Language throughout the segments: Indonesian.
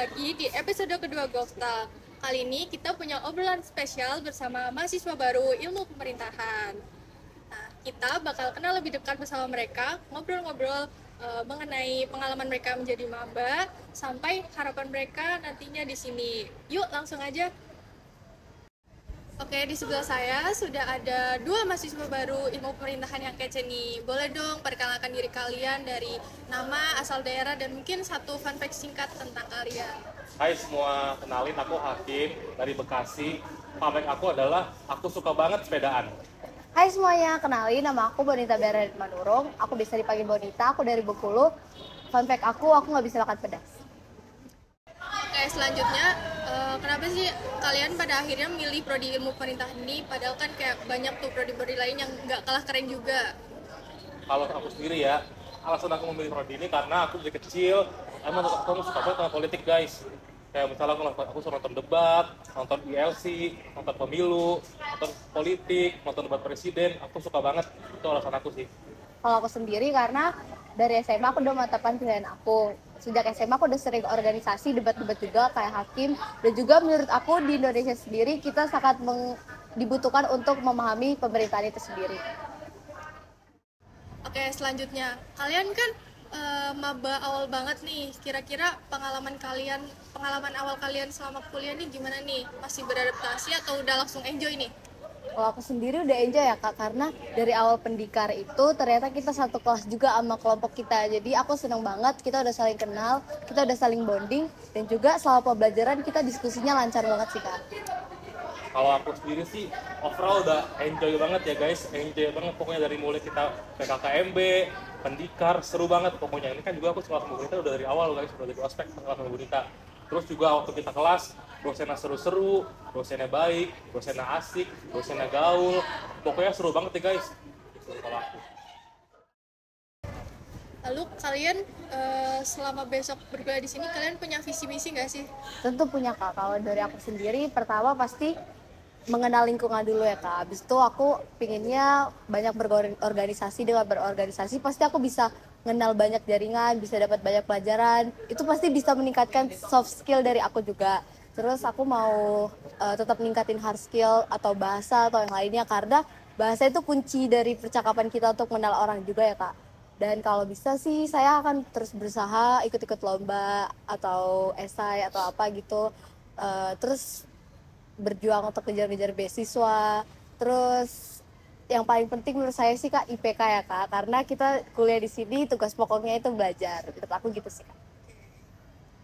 lagi di episode kedua Golf Talk. Kali ini kita punya obrolan spesial bersama mahasiswa baru ilmu pemerintahan. Nah, kita bakal kenal lebih dekat bersama mereka, ngobrol-ngobrol mengenai pengalaman mereka menjadi maba, sampai harapan mereka nantinya di sini. Yuk, langsung aja. Oke, di sebelah saya sudah ada dua mahasiswa baru ilmu pemerintahan yang kece nih. Boleh dong perkenalkan diri kalian dari nama, asal daerah, dan mungkin satu fun fact singkat tentang kalian. Hai semua, kenalin aku Hakim dari Bekasi. Fun fact aku adalah aku suka banget sepedaan. Hai semuanya, kenalin nama aku Bonita Beren Manurung. Aku bisa dipanggil Bonita, aku dari Bengkulu. Fun fact aku nggak bisa makan pedas. Oke, selanjutnya kenapa sih kalian pada akhirnya milih prodi ilmu pemerintahan ini, padahal kan kayak banyak tuh prodi-prodi lain yang nggak kalah keren juga. Kalau aku sendiri ya, alasan aku memilih prodi ini karena aku dari kecil emang aku suka banget sama politik guys. Kayak misalnya aku suka nonton debat, nonton ILC, nonton pemilu, nonton politik, nonton debat presiden. Aku suka banget, itu alasan aku sih. Kalau aku sendiri karena dari SMA aku udah mantapkan pilihan aku. Sejak SMA aku udah sering organisasi, debat-debat juga kayak Hakim. Dan juga menurut aku di Indonesia sendiri kita sangat dibutuhkan untuk memahami pemerintahan itu sendiri. Oke, selanjutnya kalian kan maba awal banget nih. Kira-kira pengalaman awal kalian selama kuliah nih gimana nih? Masih beradaptasi atau udah langsung enjoy nih? Kalau aku sendiri udah enjoy ya Kak, karena dari awal pendikar itu ternyata kita satu kelas juga sama kelompok kita. Jadi aku seneng banget, kita udah saling kenal, kita udah saling bonding, dan juga selama pembelajaran kita diskusinya lancar banget sih Kak. Kalau aku sendiri sih overall udah enjoy banget ya guys, enjoy banget pokoknya dari mulai kita PKKMB, pendikar, seru banget pokoknya. Ini kan juga aku sekolah sama Bonita udah dari awal guys, udah dari ospek sekolah sama Bonita. Terus juga waktu kita kelas, dosennya seru-seru, dosennya baik, dosennya asik, dosennya gaul, pokoknya seru banget ya guys. Itu kalau aku. Lalu kalian selama besok berkuliah di sini kalian punya visi misi nggak sih? Tentu punya Kak, kalau dari aku sendiri pertama pasti mengenal lingkungan dulu ya Kak. Habis itu aku pinginnya banyak berorganisasi, dengan berorganisasi pasti aku bisa mengenal banyak jaringan, bisa dapat banyak pelajaran. Itu pasti bisa meningkatkan soft skill dari aku juga. Terus aku mau tetap meningkatin hard skill atau bahasa atau yang lainnya, karena bahasa itu kunci dari percakapan kita untuk mengenal orang juga ya Kak. Dan kalau bisa sih saya akan terus berusaha ikut-ikut lomba atau esai atau apa gitu. Terus berjuang untuk kejar-kejar beasiswa. Terus yang paling penting menurut saya sih Kak IPK ya Kak, karena kita kuliah di sini tugas pokoknya itu belajar. Menurut aku gitu sih Kak.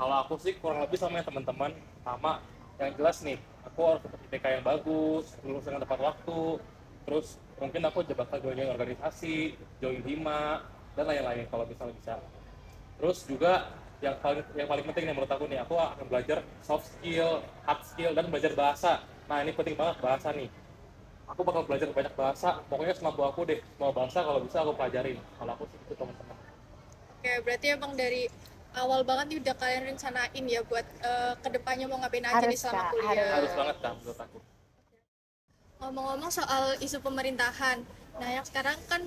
Kalau aku sih kurang lebih sama ya teman-teman, sama yang jelas nih, aku harus dapat IPK yang bagus, lulus dengan tepat waktu, terus mungkin aku bakal join organisasi, join hima, dan lain-lain kalau misalnya bisa. Terus juga yang paling penting nih menurut aku nih, aku akan belajar soft skill, hard skill, dan belajar bahasa. Nah ini penting banget bahasa nih. Aku bakal belajar banyak bahasa, pokoknya semampu aku deh, semua bahasa kalau bisa aku pelajarin. Kalau aku sih itu teman-teman. Oke, berarti emang dari awal banget nih udah kalian rencanain ya buat kedepannya mau ngapain aja nih Harus, selama Kak, kuliah. Harus banget kan menurut aku. Ngomong-ngomong soal isu pemerintahan, nah yang sekarang kan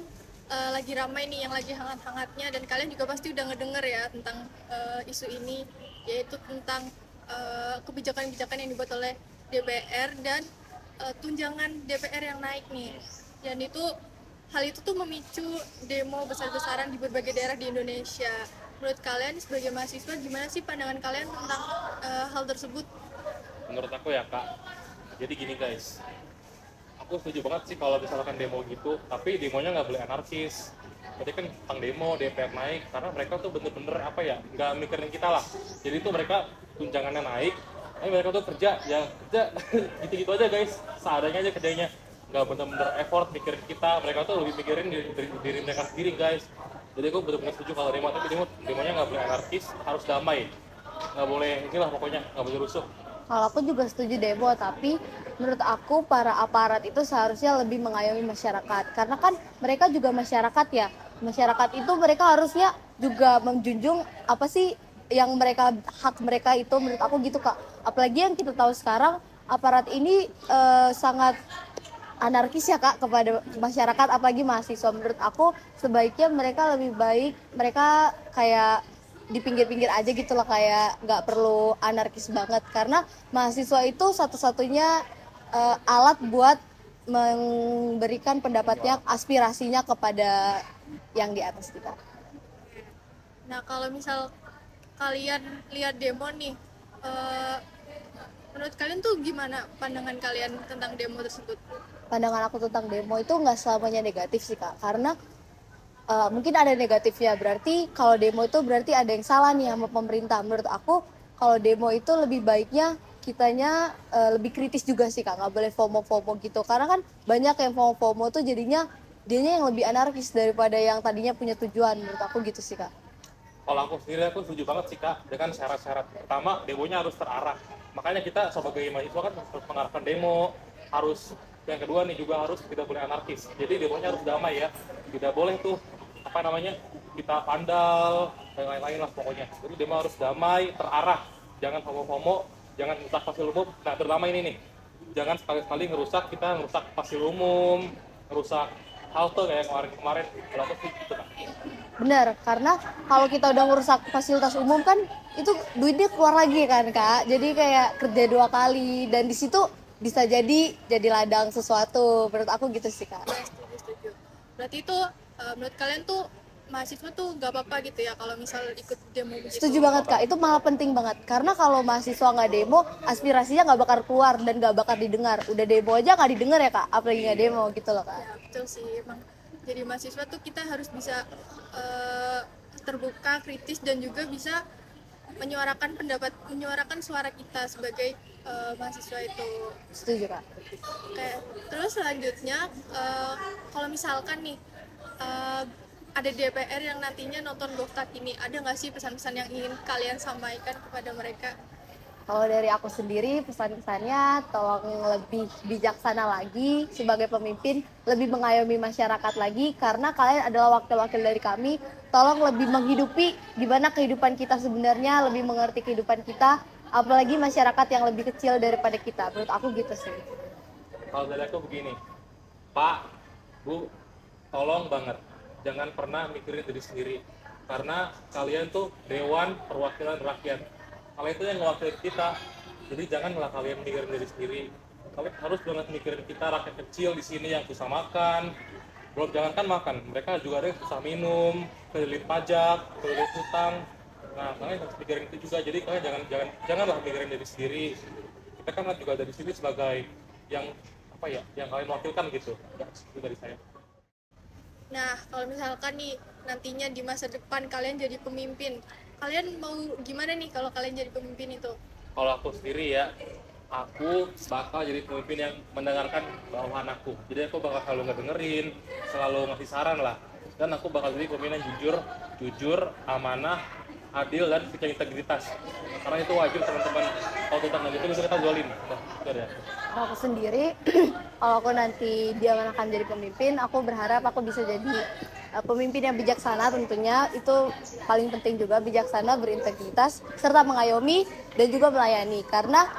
lagi ramai nih, yang lagi hangat-hangatnya, dan kalian juga pasti udah ngedenger ya tentang isu ini, yaitu tentang kebijakan-kebijakan yang dibuat oleh DPR dan tunjangan DPR yang naik nih. Dan hal itu tuh memicu demo besar-besaran di berbagai daerah di Indonesia. Menurut kalian sebagai mahasiswa gimana sih pandangan kalian tentang hal tersebut? Menurut aku ya kak, jadi gini guys, aku setuju banget sih kalau misalkan demo gitu, tapi demonya nggak boleh anarkis. Jadi kan tentang demo DPR naik karena mereka tuh bener-bener apa ya, nggak mikirin kita lah. Jadi tuh mereka tunjangannya naik, tapi mereka tuh kerja gitu-gitu aja guys, seadanya aja kerjanya, nggak bener-bener effort mikirin kita. Mereka tuh lebih mikirin diri mereka sendiri guys. Jadi aku bener-bener setuju kalau demo, tapi demonya nggak boleh anarkis, harus damai, nggak boleh inilah pokoknya, nggak boleh rusuh. Kalau aku juga setuju demo, tapi menurut aku para aparat itu seharusnya lebih mengayomi masyarakat. Karena kan mereka juga masyarakat ya. Masyarakat itu mereka harusnya juga menjunjung apa sih yang hak mereka itu, menurut aku gitu Kak. Apalagi yang kita tahu sekarang aparat ini sangat anarkis ya Kak kepada masyarakat, apalagi mahasiswa. Menurut aku sebaiknya mereka lebih baik, mereka kayak di pinggir-pinggir aja gitu loh, kayak nggak perlu anarkis banget, karena mahasiswa itu satu-satunya alat buat memberikan pendapatnya, aspirasinya kepada yang di atas kita. Nah, kalau misal kalian lihat demo nih, menurut kalian tuh gimana pandangan kalian tentang demo tersebut? Pandangan aku tentang demo itu nggak selamanya negatif sih Kak, karena mungkin ada negatifnya. Berarti kalau demo itu berarti ada yang salah nih sama pemerintah. Menurut aku kalau demo itu lebih baiknya kitanya lebih kritis juga sih Kak, nggak boleh FOMO gitu, karena kan banyak yang FOMO tuh jadinya dianya yang lebih anarkis daripada yang tadinya punya tujuan. Menurut aku gitu sih Kak. Kalau aku sendiri, aku setuju banget sih Kak dengan syarat-syarat. Pertama, demonya harus terarah. Makanya kita sebagai mahasiswa kan harus mengarahkan demo, harus, yang kedua nih juga harus tidak boleh anarkis. Jadi demonya harus damai ya, tidak boleh tuh apa namanya kita vandal dan lain-lain lah pokoknya. Jadi demo harus damai, terarah, jangan FOMO, jangan rusak fasil umum. Nah terutama ini nih, jangan sekali-sekali ngerusak fasil umum, ngerusak halte kayak kemarin. Kalau aku sih gitu Kak. Bener, karena kalau kita udah ngerusak fasilitas umum kan itu duitnya keluar lagi kan Kak. Jadi kayak kerja 2 kali, dan di situ bisa jadi ladang sesuatu. Menurut aku gitu sih Kak. Setuju. Berarti itu menurut kalian tuh mahasiswa tuh gak apa-apa gitu ya kalau misal ikut demo begitu? Setuju banget Kak, itu malah penting banget. Karena kalau mahasiswa nggak demo, aspirasinya nggak bakal keluar dan nggak bakal didengar. Udah demo aja nggak didengar ya Kak, apalagi nggak demo gitu loh Kak. Ya, betul sih, emang jadi mahasiswa tuh kita harus bisa terbuka, kritis, dan juga bisa menyuarakan suara kita sebagai mahasiswa itu. Setuju Kak. Oke, terus selanjutnya kalau misalkan nih ada DPR yang nantinya nonton GovTalk ini, ada nggak sih pesan-pesan yang ingin kalian sampaikan kepada mereka? Kalau dari aku sendiri, pesan-pesannya tolong lebih bijaksana lagi sebagai pemimpin, lebih mengayomi masyarakat lagi, karena kalian adalah wakil-wakil dari kami. Tolong lebih menghidupi gimana kehidupan kita sebenarnya, lebih mengerti kehidupan kita, apalagi masyarakat yang lebih kecil daripada kita. Menurut aku gitu sih. Kalau dari aku begini, Pak, Bu, tolong banget jangan pernah mikirin diri sendiri, karena kalian tuh Dewan Perwakilan Rakyat. Kalian itu yang mewakili kita, jadi janganlah kalian mikirin diri sendiri. Kalian harus banget mikirin kita, rakyat kecil di sini yang susah makan. Belum jangankan makan, mereka juga ada yang susah minum, kelilit pajak, kelilit hutang. Nah, kalian harus mikirin itu juga. Jadi kalian janganlah mikirin diri sendiri. Kita kan juga dari sini sebagai yang apa ya, yang kalian wakilkan gitu. Ya, itu dari saya. Nah, kalau misalkan nih nantinya di masa depan kalian jadi pemimpin, kalian mau gimana nih kalau kalian jadi pemimpin itu? Kalau aku sendiri ya, aku bakal jadi pemimpin yang mendengarkan bawahan aku. Jadi aku bakal selalu ngedengerin, selalu ngasih saran lah. Dan aku bakal jadi pemimpin yang jujur, amanah, adil, dan punya integritas. Karena itu wajib teman-teman. Kalau tetangga itu bisa kita zalim. Itu ada. Kalau aku sendiri, kalau aku nanti diamanahkan jadi pemimpin, aku berharap aku bisa jadi pemimpin yang bijaksana tentunya. Itu paling penting juga, bijaksana, berintegritas, serta mengayomi dan juga melayani. Karena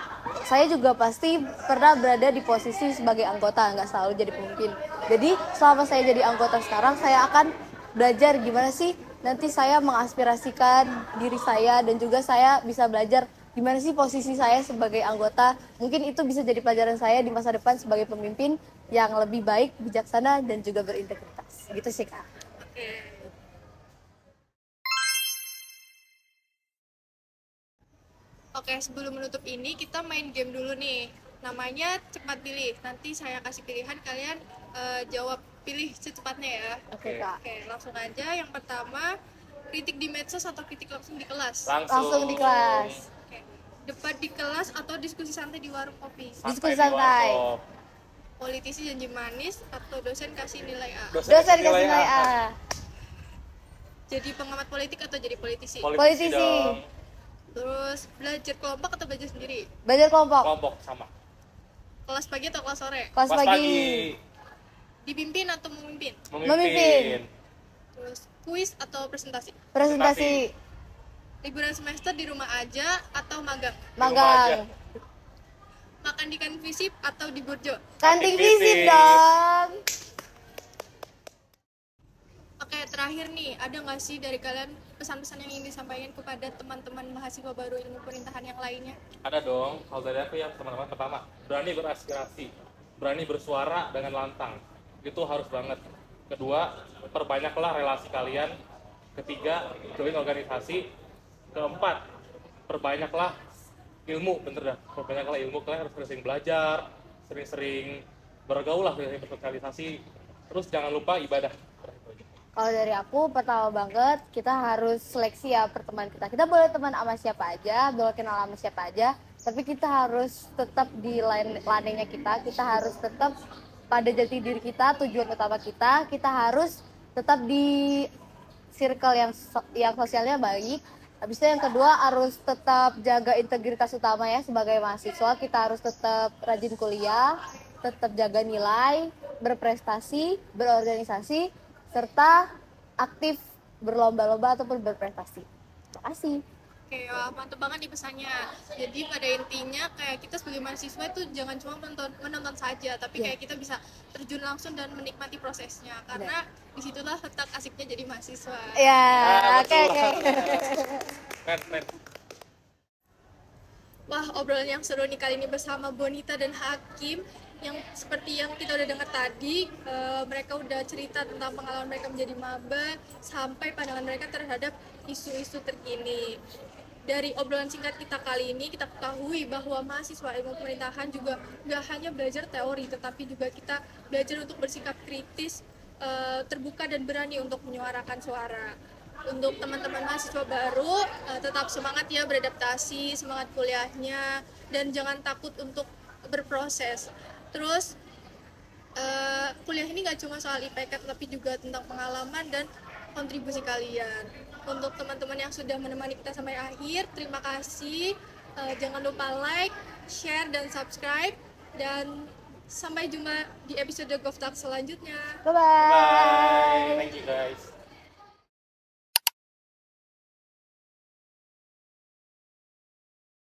saya juga pasti pernah berada di posisi sebagai anggota, nggak selalu jadi pemimpin. Jadi selama saya jadi anggota sekarang, saya akan belajar gimana sih nanti saya mengaspirasikan diri saya, dan juga saya bisa belajar gimana sih posisi saya sebagai anggota. Mungkin itu bisa jadi pelajaran saya di masa depan sebagai pemimpin yang lebih baik, bijaksana, dan juga berintegritas. Gitu sih Kak. Oke, sebelum menutup ini kita main game dulu nih. Namanya cepat pilih. Nanti saya kasih pilihan, kalian jawab pilih secepatnya ya. Oke Kak. Oke, langsung aja. Yang pertama, kritik di medsos atau kritik langsung di kelas? Langsung di kelas. Oke. Debat di kelas atau diskusi santai di warung kopi? Diskusi santai. Politisi janji manis atau dosen kasih nilai A? Dosen kasih nilai A. Jadi pengamat politik atau jadi politisi? Politisi. Dong. Terus belajar kelompok atau belajar sendiri? Belajar kelompok. Kelompok sama. Kelas pagi atau kelas sore? Kelas pagi. Dipimpin atau memimpin? Memimpin. Terus kuis atau presentasi? Presentasi. Liburan semester di rumah aja atau magang? Magang. Makan di kantin visip atau di burjo? Kantin Visip. visip dong. Oke, terakhir nih, ada nggak sih dari kalian pesan-pesan yang ingin disampaikan kepada teman-teman mahasiswa baru ilmu pemerintahan yang lainnya? Ada dong. Kalau dari aku ya teman-teman, pertama, berani beraspirasi, berani bersuara dengan lantang. Itu harus banget. Kedua, perbanyaklah relasi kalian. Ketiga, join organisasi. Keempat, perbanyaklah ilmu, bener dah. Perbanyaklah ilmu, kalian harus sering belajar, sering-sering bergaul lah, sering bersosialisasi. Terus jangan lupa ibadah. Kalau dari aku, pertama banget kita harus seleksi ya pertemanan kita. Kita boleh teman sama siapa aja, boleh kenal sama siapa aja, tapi kita harus tetap di lanenya kita. Kita harus tetap pada jati diri kita, tujuan utama kita. Kita harus tetap di circle yang sosialnya baik. Habis itu yang kedua harus tetap jaga integritas utama ya sebagai mahasiswa. Kita harus tetap rajin kuliah, tetap jaga nilai, berprestasi, berorganisasi, serta aktif berlomba-lomba ataupun berprestasi. Terima kasih. Oke, wah, mantep banget nih pesannya. Jadi pada intinya kayak kita sebagai mahasiswa itu jangan cuma menonton saja, tapi kayak kita bisa terjun langsung dan menikmati prosesnya. Karena disitulah letak asiknya jadi mahasiswa. Ya, betul. oke. Keren. Wah, obrolan yang seru nih kali ini bersama Bonita dan Hakim. Yang seperti yang kita udah dengar tadi, mereka udah cerita tentang pengalaman mereka menjadi maba sampai pandangan mereka terhadap isu-isu terkini. Dari obrolan singkat kita kali ini, kita ketahui bahwa mahasiswa ilmu pemerintahan juga nggak hanya belajar teori, tetapi juga kita belajar untuk bersikap kritis, terbuka dan berani untuk menyuarakan suara. Untuk teman-teman mahasiswa baru, tetap semangat ya beradaptasi, semangat kuliahnya, dan jangan takut untuk berproses. Terus kuliah ini nggak cuma soal IPK, tapi juga tentang pengalaman dan kontribusi kalian. Untuk teman-teman yang sudah menemani kita sampai akhir, terima kasih. Jangan lupa like, share, dan subscribe. Dan sampai jumpa di episode GovTalk selanjutnya. Bye-bye. Bye.